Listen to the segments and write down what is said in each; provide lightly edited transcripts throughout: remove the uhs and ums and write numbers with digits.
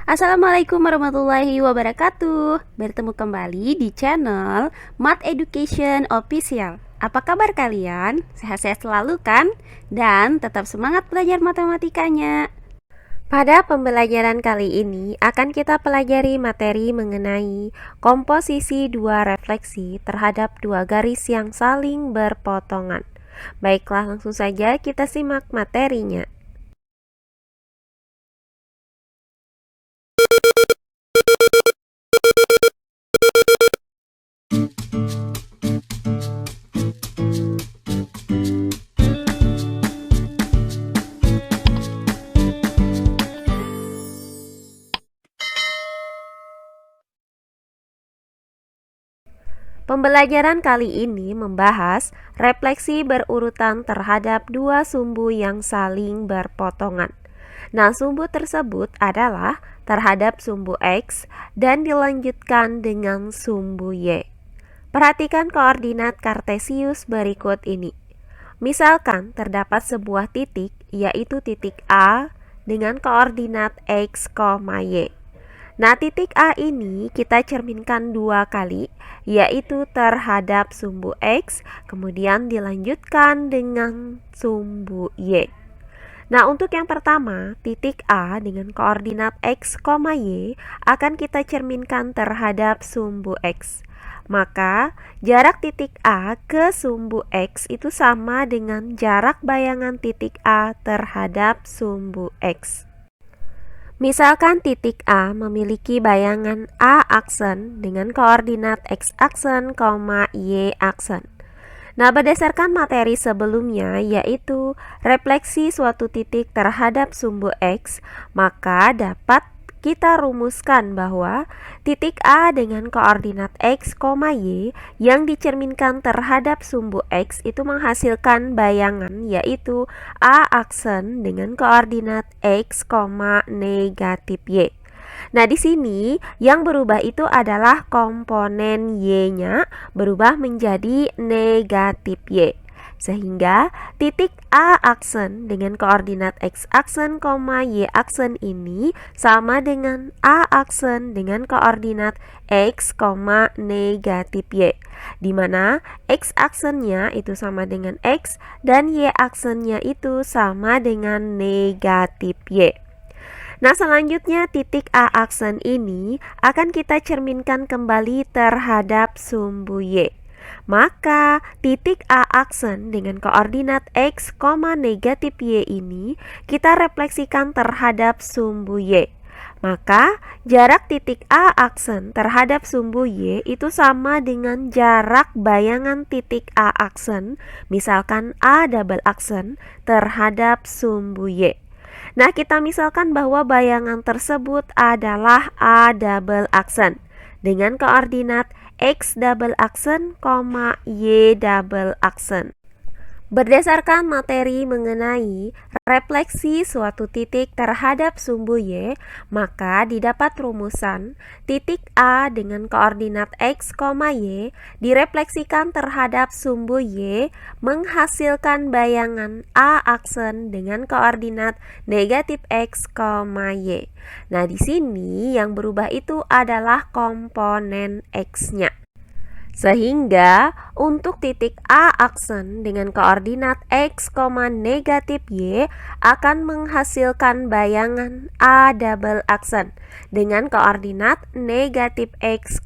Assalamualaikum warahmatullahi wabarakatuh. Bertemu kembali di channel Math Education Official. Apa kabar kalian? Sehat-sehat selalu kan? Dan tetap semangat belajar matematikanya. Pada pembelajaran kali ini akan kita pelajari materi mengenai komposisi dua refleksi terhadap dua garis yang saling berpotongan. Baiklah, langsung saja kita simak materinya. Pembelajaran kali ini membahas refleksi berurutan terhadap dua sumbu yang saling berpotongan. Nah, sumbu tersebut adalah terhadap sumbu X dan dilanjutkan dengan sumbu Y. Perhatikan koordinat kartesius berikut ini. Misalkan terdapat sebuah titik, yaitu titik A dengan koordinat X, Y. Nah, titik A ini kita cerminkan dua kali, yaitu terhadap sumbu X, kemudian dilanjutkan dengan sumbu Y. Nah, untuk yang pertama, titik A dengan koordinat X, Y akan kita cerminkan terhadap sumbu X. Maka, jarak titik A ke sumbu X itu sama dengan jarak bayangan titik A terhadap sumbu X. Misalkan titik A memiliki bayangan A aksen dengan koordinat X aksen, Y aksen. Nah, berdasarkan materi sebelumnya yaitu refleksi suatu titik terhadap sumbu X, maka dapat kita rumuskan bahwa titik A dengan koordinat X, Y yang dicerminkan terhadap sumbu X itu menghasilkan bayangan yaitu A aksen dengan koordinat X, negatif Y. Nah, di sini yang berubah itu adalah komponen Y-nya berubah menjadi negatif Y. Sehingga titik A aksen dengan koordinat X aksen, Y aksen ini sama dengan A aksen dengan koordinat X, negatif Y, di mana X aksennya itu sama dengan X dan Y aksennya itu sama dengan negatif Y. Nah, selanjutnya titik A aksen ini akan kita cerminkan kembali terhadap sumbu Y. Maka titik A aksen dengan koordinat X, negatif Y ini kita refleksikan terhadap sumbu Y. Maka jarak titik A aksen terhadap sumbu Y itu sama dengan jarak bayangan titik A aksen, misalkan A double aksen, terhadap sumbu Y. Nah, kita misalkan bahwa bayangan tersebut adalah A double aksen dengan koordinat X double aksen, Y double aksen. Berdasarkan materi mengenai refleksi suatu titik terhadap sumbu Y, maka didapat rumusan titik A dengan koordinat X, Y direfleksikan terhadap sumbu Y menghasilkan bayangan A aksen dengan koordinat negatif X, Y. Nah, di sini yang berubah itu adalah komponen X-nya. Sehingga untuk titik A aksen dengan koordinat X, negatif Y akan menghasilkan bayangan A double aksen dengan koordinat negatif X,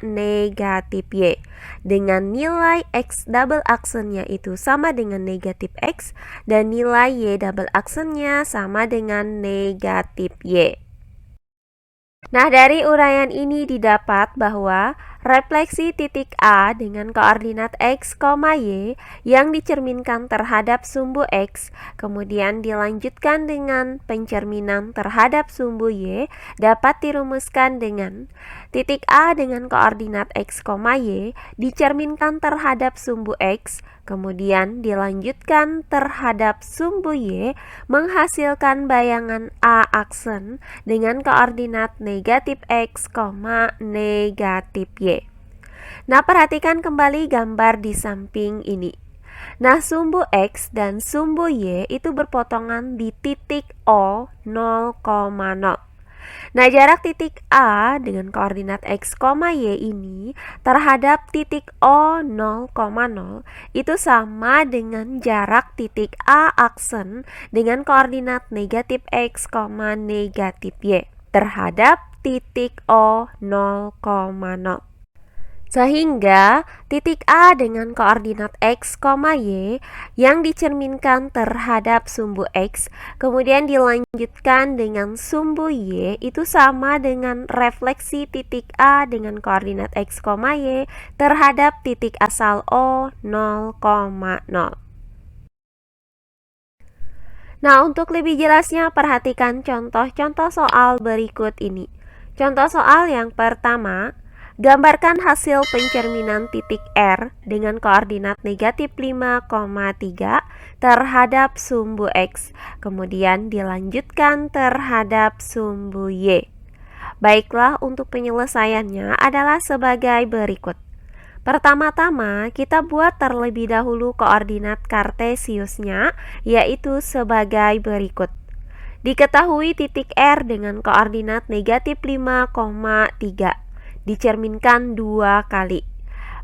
negatif Y. Dengan nilai X double aksennya itu sama dengan negatif X dan nilai Y double aksennya sama dengan negatif Y. Nah, dari uraian ini didapat bahwa refleksi titik A dengan koordinat X, Y yang dicerminkan terhadap sumbu X, kemudian dilanjutkan dengan pencerminan terhadap sumbu Y, dapat dirumuskan dengan titik A dengan koordinat X, Y dicerminkan terhadap sumbu X, kemudian dilanjutkan terhadap sumbu Y menghasilkan bayangan A aksen dengan koordinat negatif X, negatif Y. Nah, perhatikan kembali gambar di samping ini. Nah, sumbu X dan sumbu Y itu berpotongan di titik O 0,0. Nah, jarak titik A dengan koordinat X, Y ini terhadap titik O 0,0 itu sama dengan jarak titik A aksen dengan koordinat negatif X, negatif Y terhadap titik O 0,0. Sehingga titik A dengan koordinat X, Y yang dicerminkan terhadap sumbu X kemudian dilanjutkan dengan sumbu Y itu sama dengan refleksi titik A dengan koordinat X, Y terhadap titik asal O 0,0. Nah, untuk lebih jelasnya perhatikan contoh-contoh soal berikut ini. Contoh soal yang pertama, gambarkan hasil pencerminan titik R dengan koordinat negatif 5,3 terhadap sumbu X, kemudian dilanjutkan terhadap sumbu Y. Baiklah, untuk penyelesaiannya adalah sebagai berikut. Pertama-tama, kita buat terlebih dahulu koordinat kartesiusnya, yaitu sebagai berikut. Diketahui titik R dengan koordinat negatif 5,3 dicerminkan dua kali.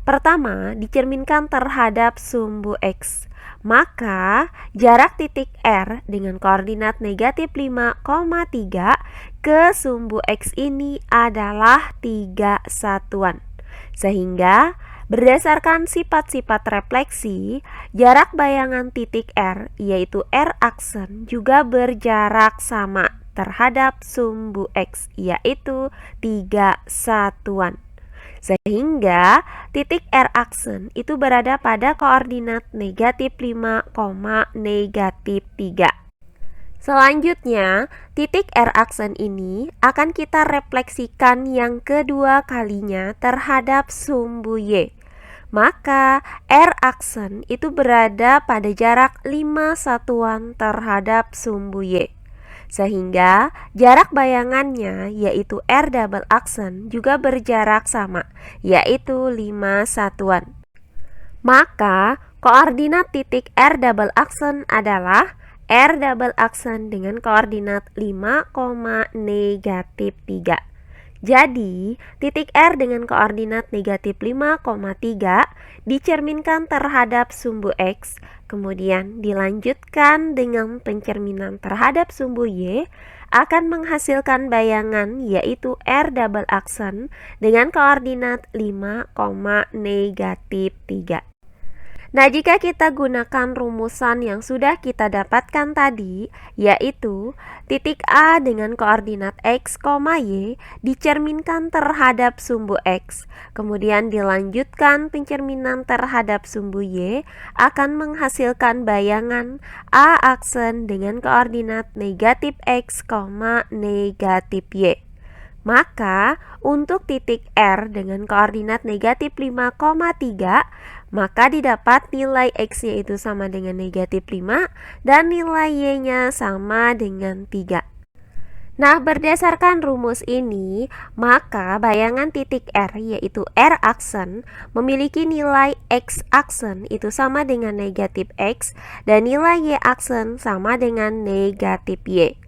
Pertama, dicerminkan terhadap sumbu X. Maka, jarak titik R dengan koordinat negatif 5,3 ke sumbu X ini adalah 3 satuan. Sehingga, berdasarkan sifat-sifat refleksi, jarak bayangan titik R, yaitu R aksen, juga berjarak sama terhadap sumbu X, yaitu 3 satuan. Sehingga titik R aksen itu berada pada koordinat negatif 5, negatif 3. Selanjutnya, titik R aksen ini akan kita refleksikan yang kedua kalinya terhadap sumbu Y. Maka R aksen itu berada pada jarak 5 satuan terhadap sumbu Y. Sehingga jarak bayangannya yaitu R double aksen juga berjarak sama, yaitu 5 satuan. Maka koordinat titik R double aksen adalah R double aksen dengan koordinat 5, negatif 3. Jadi, titik R dengan koordinat negatif 5,3 dicerminkan terhadap sumbu X, kemudian dilanjutkan dengan pencerminan terhadap sumbu Y, akan menghasilkan bayangan yaitu R double aksen dengan koordinat 5, negatif 3. Nah, jika kita gunakan rumusan yang sudah kita dapatkan tadi, yaitu titik A dengan koordinat X, Y dicerminkan terhadap sumbu X, kemudian dilanjutkan pencerminan terhadap sumbu Y, akan menghasilkan bayangan A aksen dengan koordinat negatif X, negatif Y. Maka, untuk titik R dengan koordinat negatif 5,3, maka didapat nilai X-nya itu sama dengan negatif 5 dan nilai Y-nya sama dengan 3. Nah, berdasarkan rumus ini, maka bayangan titik R yaitu R aksen memiliki nilai X aksen itu sama dengan negatif X dan nilai Y aksen sama dengan negatif Y.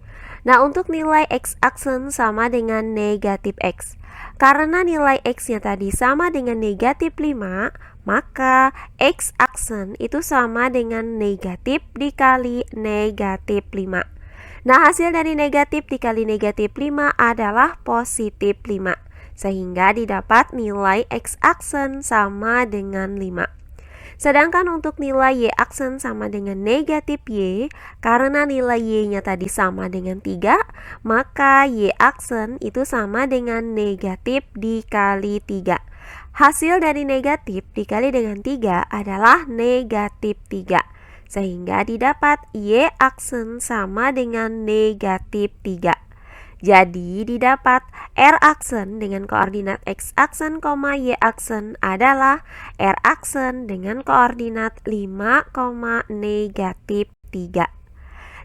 Nah, untuk nilai X aksen sama dengan negatif X. Karena nilai X-nya tadi sama dengan negatif 5, maka X aksen itu sama dengan negatif dikali negatif 5. Nah, hasil dari negatif dikali negatif 5 adalah positif 5. Sehingga didapat nilai X aksen sama dengan 5. Sedangkan untuk nilai Y aksen sama dengan negatif Y, karena nilai Y-nya tadi sama dengan 3, maka Y aksen itu sama dengan negatif dikali 3. Hasil dari negatif dikali dengan 3 adalah negatif 3. Sehingga didapat Y aksen sama dengan negatif 3. Jadi didapat R aksen dengan koordinat X aksen, Y aksen adalah R aksen dengan koordinat 5, negatif 3.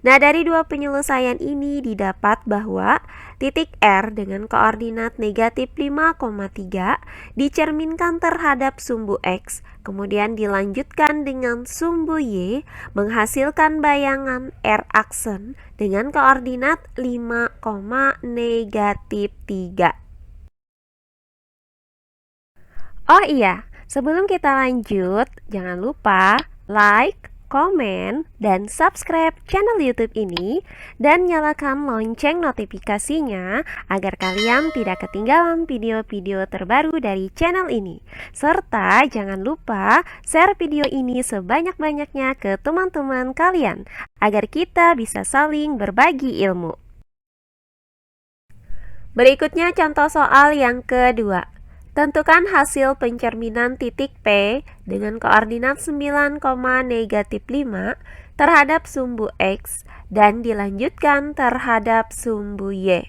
Nah, dari dua penyelesaian ini didapat bahwa titik R dengan koordinat negatif 5,3 dicerminkan terhadap sumbu X, kemudian dilanjutkan dengan sumbu Y, menghasilkan bayangan R aksen dengan koordinat 5, negatif 3. Oh iya, sebelum kita lanjut, jangan lupa like, komen, dan subscribe channel YouTube ini dan nyalakan lonceng notifikasinya agar kalian tidak ketinggalan video-video terbaru dari channel ini. Serta jangan lupa share video ini sebanyak-banyaknya ke teman-teman kalian agar kita bisa saling berbagi ilmu. Berikutnya contoh soal yang kedua. Tentukan hasil pencerminan titik P dengan koordinat 9, negatif 5 terhadap sumbu X dan dilanjutkan terhadap sumbu Y.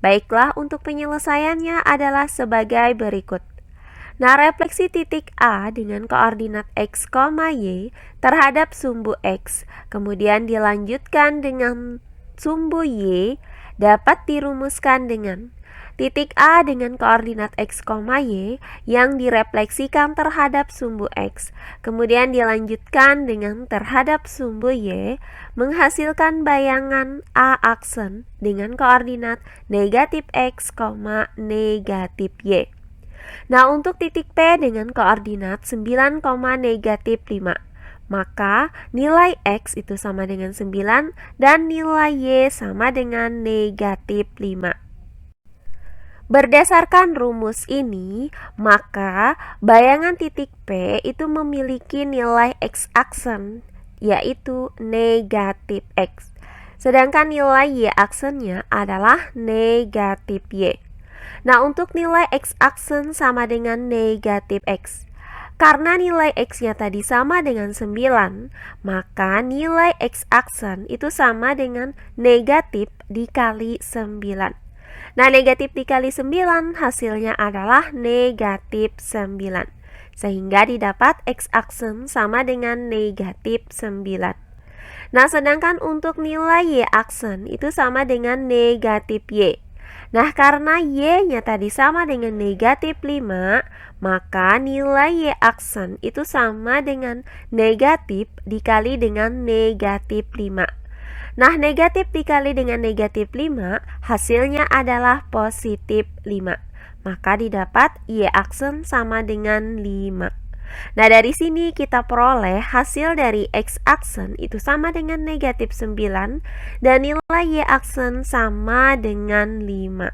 Baiklah, untuk penyelesaiannya adalah sebagai berikut. Nah, refleksi titik A dengan koordinat X, Y terhadap sumbu X, kemudian dilanjutkan dengan sumbu Y, dapat dirumuskan dengan titik A dengan koordinat X, Y yang direfleksikan terhadap sumbu X, kemudian dilanjutkan dengan terhadap sumbu Y, menghasilkan bayangan A aksen dengan koordinat negatif X, negatif Y. Nah, untuk titik P dengan koordinat 9, negatif 5, maka nilai X itu sama dengan 9 dan nilai Y sama dengan negatif 5. Berdasarkan rumus ini, maka bayangan titik P itu memiliki nilai X aksen, yaitu negatif X. Sedangkan nilai Y aksennya adalah negatif Y. Nah, untuk nilai X aksen sama dengan negatif X. Karena nilai X-nya tadi sama dengan 9, maka nilai X aksen itu sama dengan negatif dikali 9. Nah, negatif dikali 9 hasilnya adalah negatif 9. Sehingga didapat X aksen sama dengan negatif 9. Nah, sedangkan untuk nilai Y aksen itu sama dengan negatif Y. Nah, karena Y-nya tadi sama dengan negatif 5, maka nilai Y aksen itu sama dengan negatif dikali dengan negatif 5. Nah, negatif dikali dengan negatif 5 hasilnya adalah positif 5. Maka didapat Y aksen sama dengan 5. Nah, dari sini kita peroleh hasil dari X aksen itu sama dengan negatif 9 dan nilai Y aksen sama dengan 5.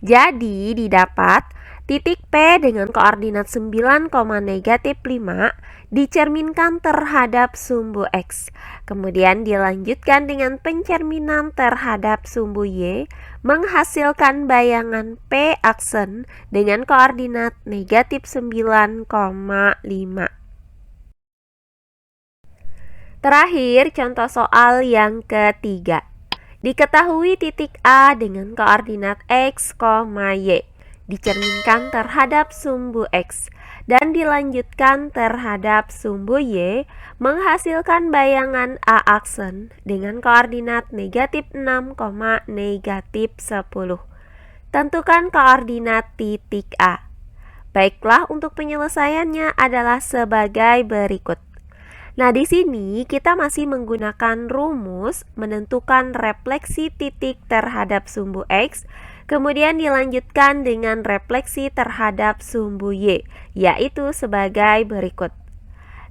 Jadi didapat titik P dengan koordinat 9, negatif 5 dicerminkan terhadap sumbu X, kemudian dilanjutkan dengan pencerminan terhadap sumbu Y, menghasilkan bayangan P aksen dengan koordinat negatif 9,5. Terakhir, contoh soal yang ketiga. Diketahui titik A dengan koordinat X, Y dicerminkan terhadap sumbu X dan dilanjutkan terhadap sumbu Y, menghasilkan bayangan A aksen dengan koordinat negatif 6, negatif 10. Tentukan koordinat titik A. Baiklah, untuk penyelesaiannya adalah sebagai berikut. Nah, di sini kita masih menggunakan rumus menentukan refleksi titik terhadap sumbu X, kemudian dilanjutkan dengan refleksi terhadap sumbu Y, yaitu sebagai berikut.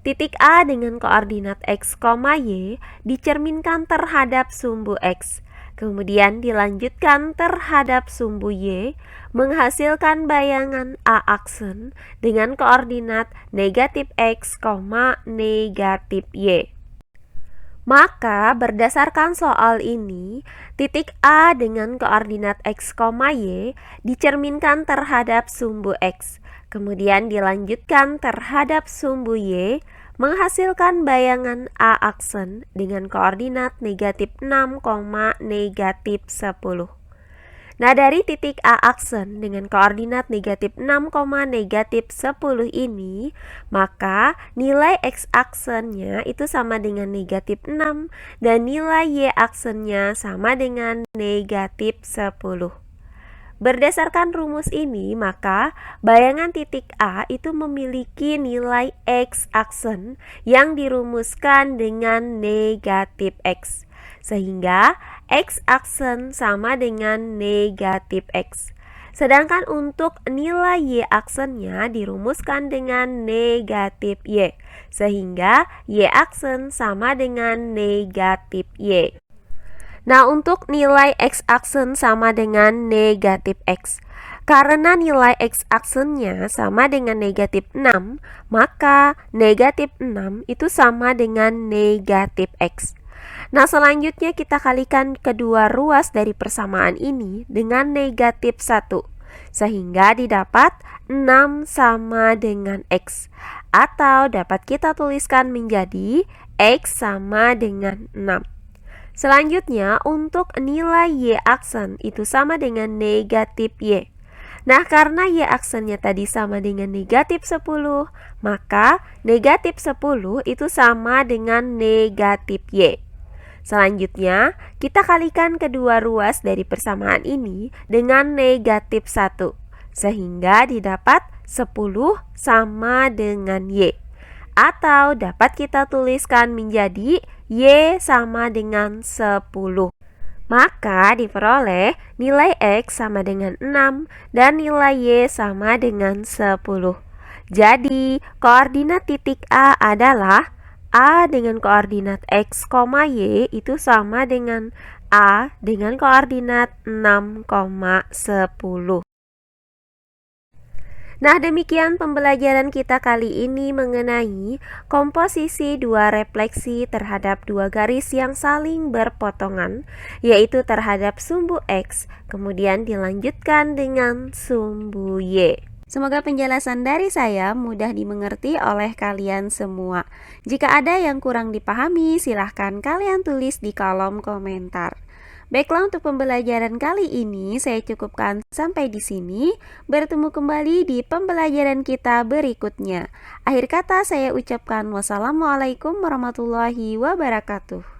Titik A dengan koordinat X, Y dicerminkan terhadap sumbu X, kemudian dilanjutkan terhadap sumbu Y, menghasilkan bayangan A aksen dengan koordinat negatif X, negatif Y. Maka berdasarkan soal ini, titik A dengan koordinat X, Y dicerminkan terhadap sumbu X, kemudian dilanjutkan terhadap sumbu Y, menghasilkan bayangan A aksen dengan koordinat negatif 6, negatif 10. Nah, dari titik A aksen dengan koordinat negatif 6, negatif 10 ini, maka nilai X aksennya itu sama dengan negatif 6 dan nilai Y aksennya sama dengan negatif 10. Berdasarkan rumus ini, maka bayangan titik A itu memiliki nilai X aksen yang dirumuskan dengan negatif X. Sehingga X aksen sama dengan negatif X. Sedangkan untuk nilai Y aksennya dirumuskan dengan negatif Y. Sehingga Y aksen sama dengan negatif Y. Nah, untuk nilai X aksen sama dengan negatif X. Karena nilai X aksennya sama dengan negatif 6, maka negatif 6 itu sama dengan negatif X. Nah, selanjutnya kita kalikan kedua ruas dari persamaan ini dengan negatif 1. Sehingga didapat 6 sama dengan X. Atau dapat kita tuliskan menjadi X sama dengan 6. Selanjutnya, untuk nilai Y aksen itu sama dengan negatif Y. Nah, karena Y aksennya tadi sama dengan negatif 10, maka negatif 10 itu sama dengan negatif Y. Selanjutnya, kita kalikan kedua ruas dari persamaan ini dengan negatif 1, sehingga didapat 10 sama dengan Y. Atau dapat kita tuliskan menjadi Y sama dengan 10. Maka diperoleh nilai X sama dengan 6 dan nilai Y sama dengan 10. Jadi, koordinat titik A adalah A dengan koordinat X, Y itu sama dengan A dengan koordinat 6, 10. Nah, demikian pembelajaran kita kali ini mengenai komposisi dua refleksi terhadap dua garis yang saling berpotongan, yaitu terhadap sumbu X, kemudian dilanjutkan dengan sumbu Y. Semoga penjelasan dari saya mudah dimengerti oleh kalian semua. Jika ada yang kurang dipahami, silahkan kalian tulis di kolom komentar. Baiklah, untuk pembelajaran kali ini saya cukupkan sampai di sini. Bertemu kembali di pembelajaran kita berikutnya. Akhir kata saya ucapkan wassalamualaikum warahmatullahi wabarakatuh.